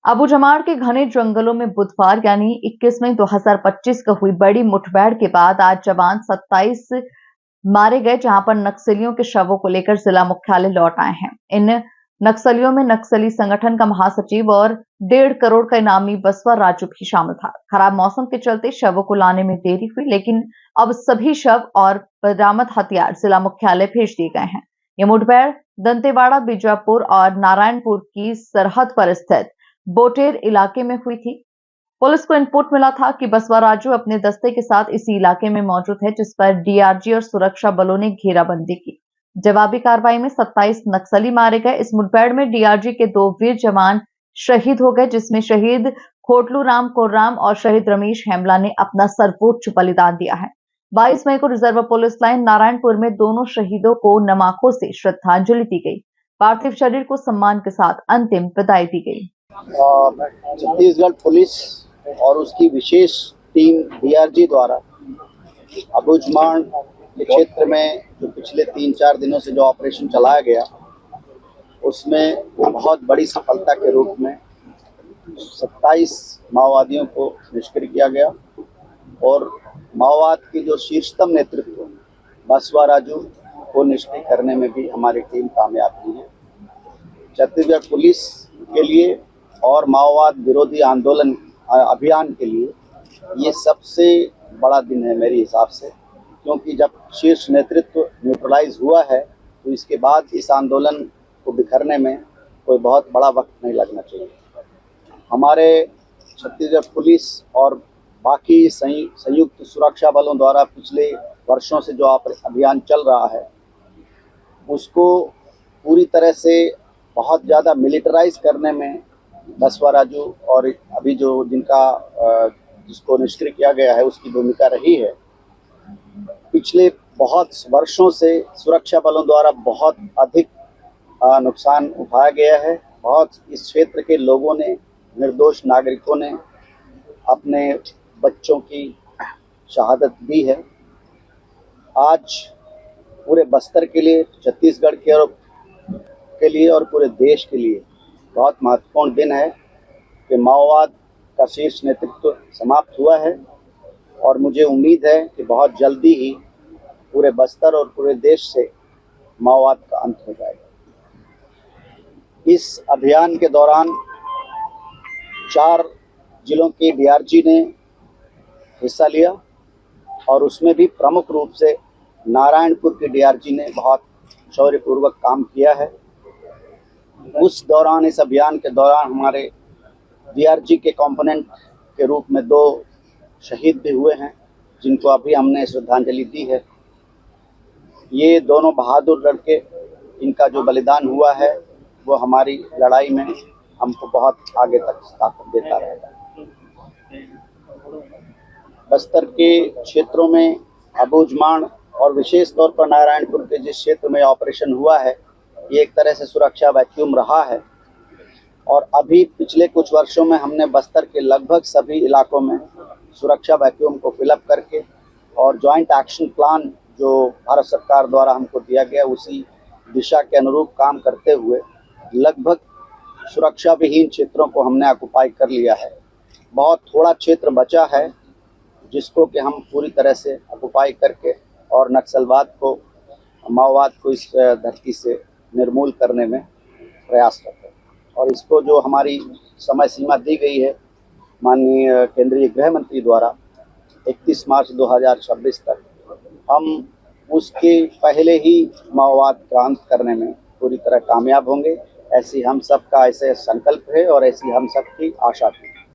अबूजमाड़ के घने जंगलों में बुधवार यानी 21 मई 2025 को हुई बड़ी मुठभेड़ के बाद आज जवान 27 मारे गए, जहां पर नक्सलियों के शवों को लेकर जिला मुख्यालय लौट आए हैं। इन नक्सलियों में नक्सली संगठन का महासचिव और 1.5 करोड़ का इनामी बसवा राजू भी शामिल था। खराब मौसम के चलते शवों को लाने में देरी हुई, लेकिन अब सभी शव और बरामद हथियार जिला मुख्यालय भेज दिए गए हैं। ये मुठभेड़ दंतेवाड़ा, बीजापुर और नारायणपुर की सरहद पर स्थित बोटेर इलाके में हुई थी। पुलिस को इनपुट मिला था कि बसवा राजू अपने दस्ते के साथ इसी इलाके में मौजूद है, जिस पर डीआरजी और सुरक्षा बलों ने घेराबंदी की। जवाबी कार्रवाई में 27 नक्सली मारे गए। इस मुठभेड़ में डीआरजी के 2 वीर जवान शहीद हो गए, जिसमें शहीद खोटलू राम कोर्राम और शहीद रमेश हेमला ने अपना सर्वोच्च बलिदान दिया है। 22 मई को रिजर्व पुलिस लाइन नारायणपुर में दोनों शहीदों को नमाखों से श्रद्धांजलि दी गई। पार्थिव शरीर को सम्मान के साथ अंतिम विदाई दी गई। छत्तीसगढ़ पुलिस और उसकी विशेष टीम डीआरजी द्वारा अबूजमाड़ के क्षेत्र में जो पिछले 3-4 दिनों से जो ऑपरेशन चलाया गया, उसमें बहुत बड़ी सफलता के रूप में 27 माओवादियों को निष्क्रिय किया गया और माओवाद की जो शीर्षतम नेतृत्व बसवा राजू को निष्क्रिय करने में भी हमारी टीम कामयाब हुई है। छत्तीसगढ़ पुलिस के लिए और माओवाद विरोधी आंदोलन अभियान के लिए ये सबसे बड़ा दिन है मेरे हिसाब से, क्योंकि जब शीर्ष नेतृत्व न्यूट्रलाइज हुआ है तो इसके बाद इस आंदोलन को बिखरने में कोई बहुत बड़ा वक्त नहीं लगना चाहिए। हमारे छत्तीसगढ़ पुलिस और बाकी संयुक्त सुरक्षा बलों द्वारा पिछले वर्षों से जो अभियान चल रहा है, उसको पूरी तरह से बहुत ज़्यादा मिलिटराइज करने में बसवा राजू और अभी जो जिसको निष्क्रिय किया गया है उसकी भूमिका रही है। पिछले बहुत वर्षों से सुरक्षा बलों द्वारा बहुत अधिक नुकसान उठाया गया है। बहुत इस क्षेत्र के लोगों ने, निर्दोष नागरिकों ने अपने बच्चों की शहादत दी है। आज पूरे बस्तर के लिए, छत्तीसगढ़ के लिए और पूरे देश के लिए बहुत महत्वपूर्ण दिन है कि माओवाद का शीर्ष नेतृत्व समाप्त हुआ है और मुझे उम्मीद है कि बहुत जल्दी ही पूरे बस्तर और पूरे देश से माओवाद का अंत हो जाएगा। इस अभियान के दौरान 4 जिलों के डीआरजी ने हिस्सा लिया और उसमें भी प्रमुख रूप से नारायणपुर के डीआरजी ने बहुत शौर्यपूर्वक काम किया है। उस दौरान, इस अभियान के दौरान हमारे डीआरजी के कंपोनेंट के रूप में 2 शहीद भी हुए हैं, जिनको अभी हमने श्रद्धांजलि दी है। ये दोनों बहादुर लड़के, इनका जो बलिदान हुआ है वो हमारी लड़ाई में हमको बहुत आगे तक ताकत देता रहेगा। बस्तर के क्षेत्रों में अबूजमाड़ और विशेष तौर पर नारायणपुर के जिस क्षेत्र में ऑपरेशन हुआ है, ये एक तरह से सुरक्षा वैक्यूम रहा है और अभी पिछले कुछ वर्षों में हमने बस्तर के लगभग सभी इलाकों में सुरक्षा वैक्यूम को फिलअप करके और जॉइंट एक्शन प्लान जो भारत सरकार द्वारा हमको दिया गया, उसी दिशा के अनुरूप काम करते हुए लगभग सुरक्षा विहीन क्षेत्रों को हमने ऑक्युपाई कर लिया है। बहुत थोड़ा क्षेत्र बचा है जिसको कि हम पूरी तरह से ऑक्युपाई करके और नक्सलवाद को, माओवाद को इस धरती से निर्मूल करने में प्रयास करते हैं। और इसको जो हमारी समय सीमा दी गई है माननीय केंद्रीय गृह मंत्री द्वारा 31 मार्च 2026 तक, हम उसके पहले ही माओवाद का अंत करने में पूरी तरह कामयाब होंगे। ऐसी हम सबका ऐसे संकल्प है और ऐसी हम सबकी आशा भी।